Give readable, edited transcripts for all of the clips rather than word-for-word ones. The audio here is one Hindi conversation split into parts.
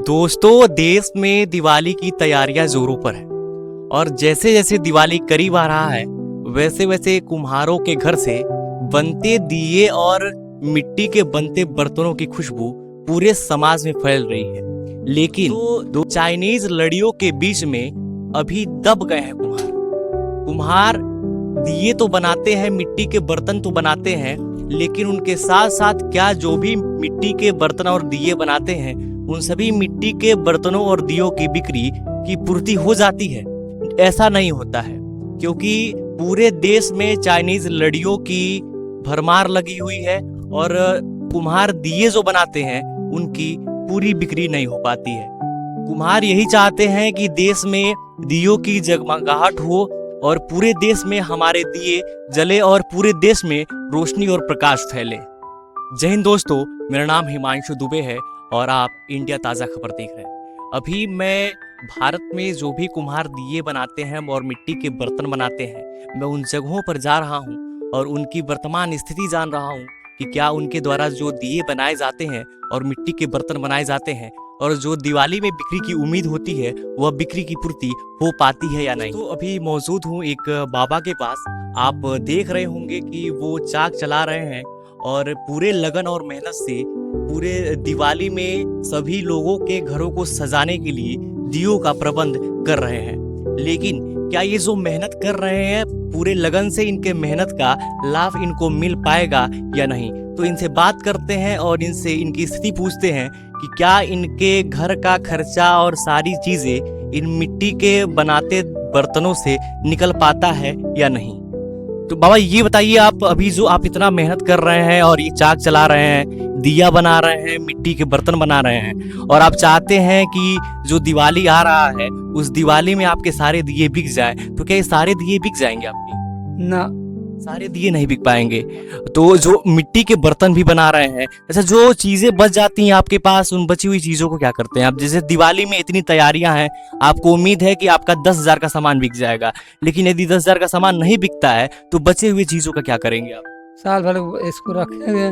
दोस्तों, देश में दिवाली की तैयारियां जोरों पर है और जैसे जैसे दिवाली करीब आ रहा है वैसे वैसे कुम्हारों के घर से बनते दिए और मिट्टी के बनते बर्तनों की खुशबू पूरे समाज में फैल रही है। लेकिन दो चाइनीज लड़ियों के बीच में अभी दब गए हैं कुम्हार दिए तो बनाते हैं, मिट्टी के बर्तन तो बनाते हैं, लेकिन उनके साथ साथ क्या जो भी मिट्टी के बर्तन और दिए बनाते हैं उन सभी मिट्टी के बर्तनों और दियों की बिक्री की पूर्ति हो जाती है? ऐसा नहीं होता है, क्योंकि पूरे देश में चाइनीज लड़ियों की भरमार लगी हुई है और कुम्हार दिए जो बनाते हैं उनकी पूरी बिक्री नहीं हो पाती है। कुम्हार यही चाहते हैं कि देश में दियों की जगमगाहट हो और पूरे देश में हमारे दिए जले और पूरे देश में रोशनी और प्रकाश फैले। जय हिंद दोस्तों, मेरा नाम हिमांशु दुबे है और आप इंडिया ताज़ा खबर देख रहे हैं। अभी मैं भारत में जो भी कुम्हार दिए बनाते हैं और मिट्टी के बर्तन बनाते हैं, मैं उन जगहों पर जा रहा हूं और उनकी वर्तमान स्थिति जान रहा हूं कि क्या उनके द्वारा जो दिए बनाए जाते हैं और मिट्टी के बर्तन बनाए जाते हैं और जो दिवाली में बिक्री की उम्मीद होती है वह बिक्री की पूर्ति हो पाती है या नहीं। तो अभी मौजूद हूँ एक बाबा के पास। आप देख रहे होंगे कि वो चाक चला रहे हैं और पूरे लगन और मेहनत से पूरे दिवाली में सभी लोगों के घरों को सजाने के लिए दियों का प्रबंध कर रहे हैं। लेकिन क्या ये जो मेहनत कर रहे हैं पूरे लगन से इनके मेहनत का लाभ इनको मिल पाएगा या नहीं? तो इनसे बात करते हैं और इनसे इनकी स्थिति पूछते हैं कि क्या इनके घर का खर्चा और सारी चीजें इन मिट्टी के बनाते बर्तनों से निकल पाता है या नहीं। तो बाबा ये बताइए, आप अभी जो आप इतना मेहनत कर रहे हैं और ये चाक चला रहे हैं, दिया बना रहे हैं, मिट्टी के बर्तन बना रहे हैं और आप चाहते हैं कि जो दिवाली आ रहा है उस दिवाली में आपके सारे दिए बिक जाए, तो क्या ये सारे दिए बिक जाएंगे आपके? ना, सारे दिए नहीं बिक पाएंगे। तो जो मिट्टी के बर्तन भी बना रहे हैं, अच्छा जो चीजें बच जाती हैं आपके पास, उन बची हुई चीजों को क्या करते हैं आप? जैसे दिवाली में इतनी तैयारियां हैं, आपको उम्मीद है कि आपका 10,000 का सामान बिक जाएगा, लेकिन यदि 10,000 का सामान नहीं बिकता है तो बचे हुए चीजों का क्या करेंगे आप? साल भर इसको रखेंगे।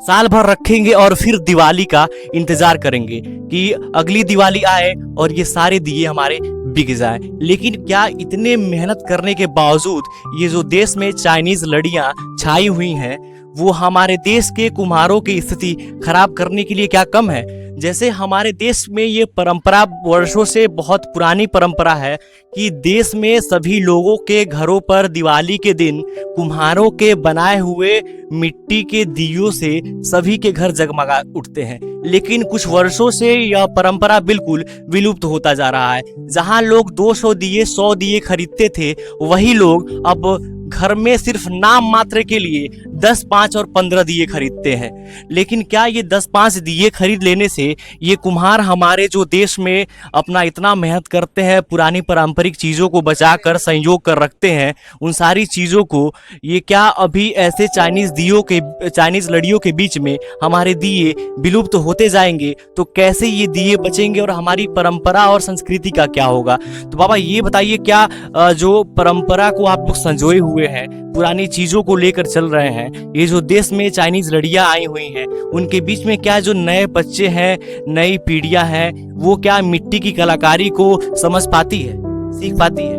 साल भर रखेंगे और फिर दिवाली का इंतजार करेंगे कि अगली दिवाली आए और ये सारे दिए हमारे बिक जाए। लेकिन क्या इतने मेहनत करने के बावजूद ये जो देश में चाइनीज लड़ियां छाई हुई हैं वो हमारे देश के कुम्हारों की स्थिति खराब करने के लिए क्या कम है? जैसे हमारे देश में ये परंपरा वर्षों से बहुत पुरानी परंपरा है कि देश में सभी लोगों के घरों पर दिवाली के दिन कुम्हारों के बनाए हुए मिट्टी के दियों से सभी के घर जगमगा उठते हैं। लेकिन कुछ वर्षों से यह परंपरा बिल्कुल विलुप्त होता जा रहा है। जहां लोग 200 दिए 100 दिए खरीदते थे, वही लोग अब घर में सिर्फ नाम मात्र के लिए 10, 5 और 15 दिए खरीदते हैं। लेकिन क्या ये 10, 5 दिए खरीद लेने से ये कुम्हार हमारे जो देश में अपना इतना मेहनत करते हैं, पुरानी पारंपरिक चीज़ों को बचा कर संयोग कर रखते हैं, उन सारी चीज़ों को ये क्या अभी ऐसे चाइनीज लड़ियों के बीच में हमारे दिए विलुप्त होते जाएंगे? तो कैसे ये दिए बचेंगे और हमारी परंपरा और संस्कृति का क्या होगा? तो बाबा ये बताइए, क्या जो परंपरा को आप लोग संजोए हुए हैं, पुरानी चीजों को लेकर चल रहे हैं, ये जो देश में चाइनीज लड़ियां आई हुई हैं उनके बीच में क्या जो नए बच्चे हैं, नई पीढ़ियां हैं, वो क्या मिट्टी की कलाकारी को समझ पाती है, सीख पाती है?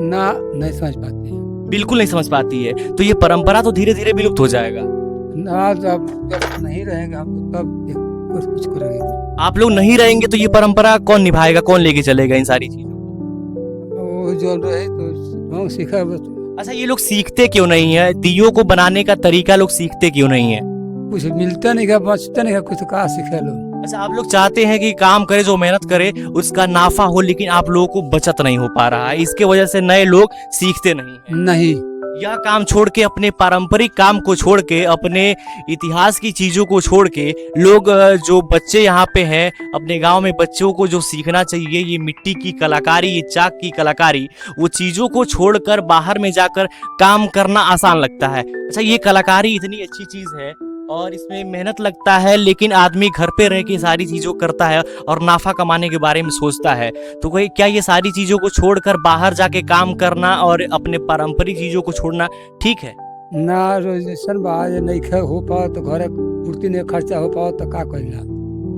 ना, नहीं समझ पाती है। बिल्कुल नहीं समझ पाती है। तो ये परंपरा तो धीरे धीरे विलुप्त हो जाएगा। ना, जब नहीं रहेगा हम तो तब कुछ करेंगे। आप लोग नहीं रहेंगे तो ये परंपरा कौन निभाएगा, कौन लेके चलेगा इन सारी चीजों को? वो जो रहे तो सीखा। अच्छा, ये लोग सीखते क्यों नहीं है? दियों को बनाने का तरीका लोग सीखते क्यों नहीं है? कुछ मिलता नहीं का, बचता नहीं का, कुछ कहाँ सीखे लोग। अच्छा, आप लोग चाहते हैं कि काम करे, जो मेहनत करे उसका नाफा हो, लेकिन आप लोगों को बचत नहीं हो पा रहा है, इसके वजह से नए लोग सीखते नहीं हैं। नहीं, यह काम छोड़ के, अपने पारंपरिक काम को छोड़ के, अपने इतिहास की चीजों को छोड़ के लोग, जो बच्चे यहाँ पे हैं अपने गांव में, बच्चों को जो सीखना चाहिए ये मिट्टी की कलाकारी, ये चाक की कलाकारी, वो चीजों को छोड़कर बाहर में जाकर काम करना आसान लगता है। अच्छा, ये कलाकारी इतनी अच्छी चीज है और इसमें मेहनत लगता है, लेकिन आदमी घर पे रह के सारी चीज़ों करता है और नाफा कमाने के बारे में सोचता है। तो कोई क्या ये सारी चीज़ों को छोड़कर बाहर जाके काम करना और अपने पारंपरिक चीज़ों को छोड़ना ठीक है? ना, रोजेशन बाहर नहीं हो पा तो घर पूर्ति नहीं खर्चा हो पाओ तो का करेगा।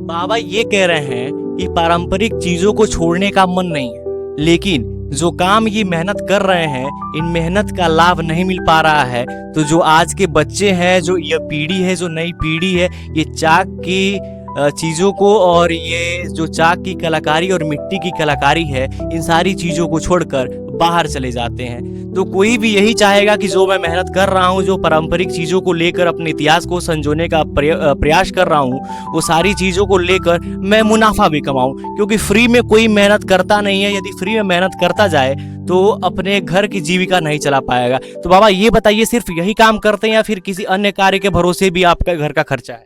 बाबा ये कह रहे हैं कि पारंपरिक चीजों को छोड़ने का मन नहीं है, लेकिन जो काम ये मेहनत कर रहे हैं, इन मेहनत का लाभ नहीं मिल पा रहा है। तो जो आज के बच्चे हैं, जो ये पीढ़ी है, जो नई पीढ़ी है, ये चाक की चीज़ों को और ये जो चाक की कलाकारी और मिट्टी की कलाकारी है, इन सारी चीज़ों को छोड़कर बाहर चले जाते हैं। तो कोई भी यही चाहेगा कि जो मैं मेहनत कर रहा हूँ, जो पारंपरिक चीज़ों को लेकर अपने इतिहास को संजोने का प्रयास कर रहा हूँ, वो सारी चीज़ों को लेकर मैं मुनाफा भी कमाऊँ, क्योंकि फ्री में कोई मेहनत करता नहीं है। यदि फ्री में मेहनत करता जाए तो अपने घर की जीविका नहीं चला पाएगा। तो बाबा ये बताइए, सिर्फ यही काम करते हैं या फिर किसी अन्य कार्य के भरोसे भी आपका घर का खर्चा है?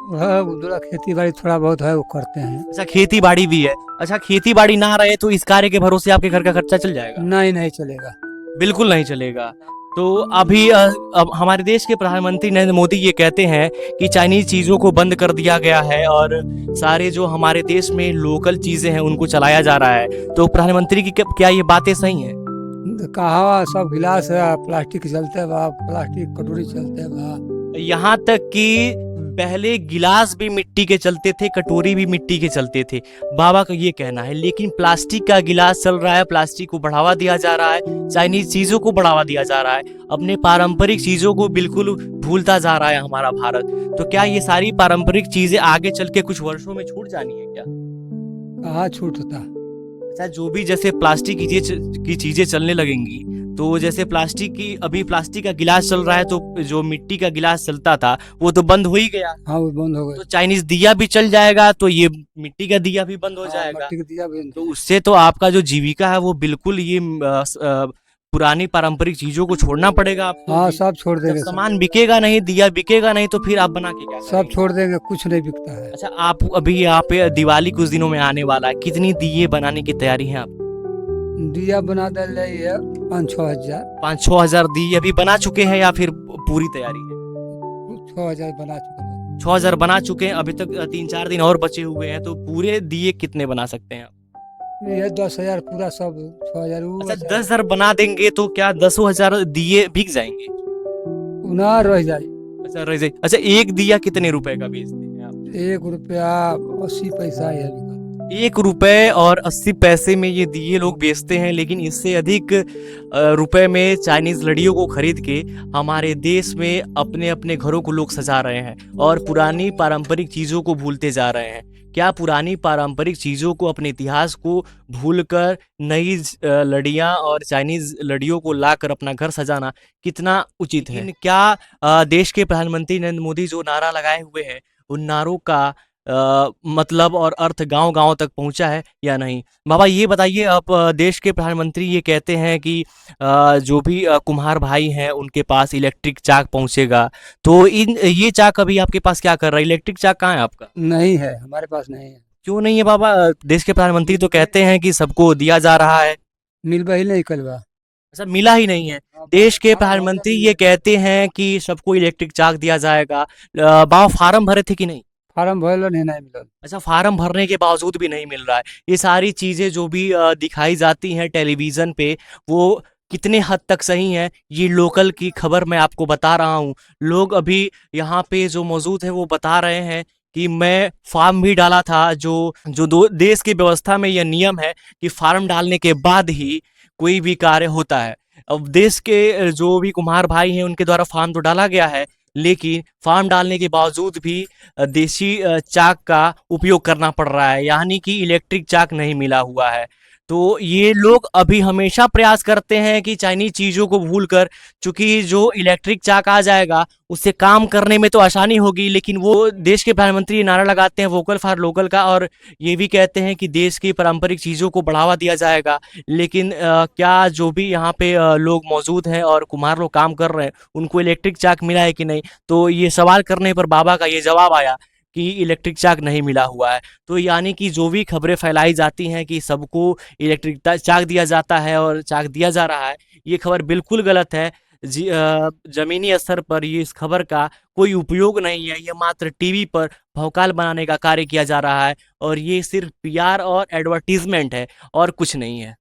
वह खेती बाड़ी थोड़ा बहुत है वो करते हैं। अच्छा, खेती बाड़ी भी है। अच्छा, खेती बाड़ी ना रहे तो इस कार्य के भरोसे आपके घर का खर्चा चल जाएगा? नहीं नहीं चलेगा। बिल्कुल नहीं चलेगा। तो अभी अब हमारे देश के प्रधानमंत्री नरेंद्र मोदी ये कहते हैं कि चाइनीज चीज़ों को बंद कर दिया गया है और सारे जो हमारे देश में लोकल चीज़ें हैं उनको चलाया जा रहा है। तो प्रधानमंत्री की क्या ये बातें सही हैं? कहा सब गिलास है प्लास्टिक चलते बा, प्लास्टिक कटोरी चलते बा। यहाँ तक कि पहले गिलास भी मिट्टी के चलते थे, कटोरी भी मिट्टी के चलते थे, बाबा का ये कहना है। लेकिन प्लास्टिक का गिलास चल रहा है, प्लास्टिक को बढ़ावा दिया जा रहा है, चाइनीज चीज़ों को बढ़ावा दिया जा रहा है, अपने पारंपरिक चीज़ों को बिल्कुल भूलता जा रहा है हमारा भारत। तो क्या ये सारी पारंपरिक चीज़ें आगे चल के कुछ वर्षों में छूट जानी है क्या? कहाँ छूट होता। अच्छा, जो भी जैसे प्लास्टिक की चीज़ें चलने लगेंगी, तो जैसे प्लास्टिक की अभी प्लास्टिक का गिलास चल रहा है, तो जो मिट्टी का गिलास चलता था वो तो बंद हो ही गया। हाँ वो बंद हो गया। तो चाइनीज दिया भी चल जाएगा तो ये मिट्टी का दिया भी बंद हो हाँ, जाएगा। मिट्टी का दिया भी। तो उससे तो आपका जो जीविका है वो बिल्कुल ये पुरानी पारंपरिक चीजों को छोड़ना पड़ेगा आपको। हाँ भी। सब छोड़ जब देंगे। सामान बिकेगा नहीं, दिया बिकेगा नहीं, तो फिर आप बना के क्या सब करेंगे? छोड़ देंगे, कुछ नहीं बिकता है। अच्छा, आप अभी यहाँ पे दिवाली कुछ दिनों में आने वाला है, कितनी दिए बनाने की तैयारी है आप? दिया बना दल रही है 5-6 हजार। 5-6 हजार दिए अभी बना चुके हैं या फिर पूरी तैयारी है? 6 हजार बना चुके हैं। 6 हजार बना चुके हैं, अभी तक 3-4 दिन और बचे हुए हैं। तो पूरे दिए कितने बना सकते हैं आप? ये 10 हजार पूरा सब 6 हजार। अच्छा, 10 हजार बना देंगे तो क्या 10,000 दिए बिक जाएंगे? ना रह जाए। अच्छा, रह जाए। अच्छा, एक दिया कितने रुपए का बेचते हैं आप? 1 रुपया 80 पैसा है। 1 रुपए और 80 पैसे में ये दिए लोग बेचते हैं, लेकिन इससे अधिक रुपए में चाइनीज लड़ियों को खरीद के हमारे देश में अपने अपने घरों को लोग सजा रहे हैं और पुरानी पारंपरिक चीज़ों को भूलते जा रहे हैं। क्या पुरानी पारंपरिक चीज़ों को, अपने इतिहास को भूलकर नई लड़ियाँ और चाइनीज लड़ियों को लाकर अपना घर सजाना कितना उचित है? लेकिन क्या देश के प्रधानमंत्री नरेंद्र मोदी जो नारा लगाए हुए हैं, उन नारों का मतलब और अर्थ गांव-गांव तक पहुंचा है या नहीं? बाबा ये बताइए, आप देश के प्रधानमंत्री ये कहते हैं कि जो भी कुम्हार भाई हैं उनके पास इलेक्ट्रिक चाक पहुंचेगा, तो ये चाक अभी आपके पास क्या कर रहा है? इलेक्ट्रिक चाक कहाँ है आपका? नहीं है, हमारे पास नहीं है। क्यों नहीं है बाबा? देश के प्रधानमंत्री तो कहते हैं कि सबको दिया जा रहा है। मिल ही नहीं कलवा। अच्छा, मिला ही नहीं है। देश के प्रधानमंत्री ये कहते हैं कि सबको इलेक्ट्रिक चाक दिया जाएगा। बाबा फार्म भरे थे कि नहीं? फार्म भरल नहीं मिलल। अच्छा, फार्म भरने के बावजूद भी नहीं मिल रहा है। ये सारी चीज़ें जो भी दिखाई जाती हैं टेलीविज़न पे, वो कितने हद तक सही हैं, ये लोकल की खबर मैं आपको बता रहा हूँ। लोग अभी यहाँ पे जो मौजूद हैं वो बता रहे हैं कि मैं फार्म भी डाला था। जो दो देश की व्यवस्था में यह नियम है कि फार्म डालने के बाद ही कोई भी कार्य होता है। अब देश के जो भी कुम्हार भाई हैं उनके द्वारा फार्म तो डाला गया है, लेकिन फार्म डालने के बावजूद भी देसी चाक का उपयोग करना पड़ रहा है, यानी कि इलेक्ट्रिक चाक नहीं मिला हुआ है। तो ये लोग अभी हमेशा प्रयास करते हैं कि चाइनीज चीज़ों को भूलकर, चूंकि जो इलेक्ट्रिक चाक आ जाएगा उससे काम करने में तो आसानी होगी, लेकिन वो देश के प्रधानमंत्री ये नारा लगाते हैं वोकल फॉर लोकल का, और ये भी कहते हैं कि देश की पारंपरिक चीज़ों को बढ़ावा दिया जाएगा। लेकिन क्या जो भी यहाँ पे लोग मौजूद हैं और कुम्हार लोग काम कर रहे हैं उनको इलेक्ट्रिक चाक मिला है कि नहीं? तो ये सवाल करने पर बाबा का ये जवाब आया कि इलेक्ट्रिक चाक नहीं मिला हुआ है। तो यानी कि जो भी खबरें फैलाई जाती हैं कि सबको इलेक्ट्रिक चाक दिया जाता है और चाक दिया जा रहा है, ये खबर बिल्कुल गलत है। ज़मीनी स्तर पर ये इस खबर का कोई उपयोग नहीं है। ये मात्र टीवी पर भौकाल बनाने का कार्य किया जा रहा है और ये सिर्फ पीआर और एडवर्टीजमेंट है और कुछ नहीं है।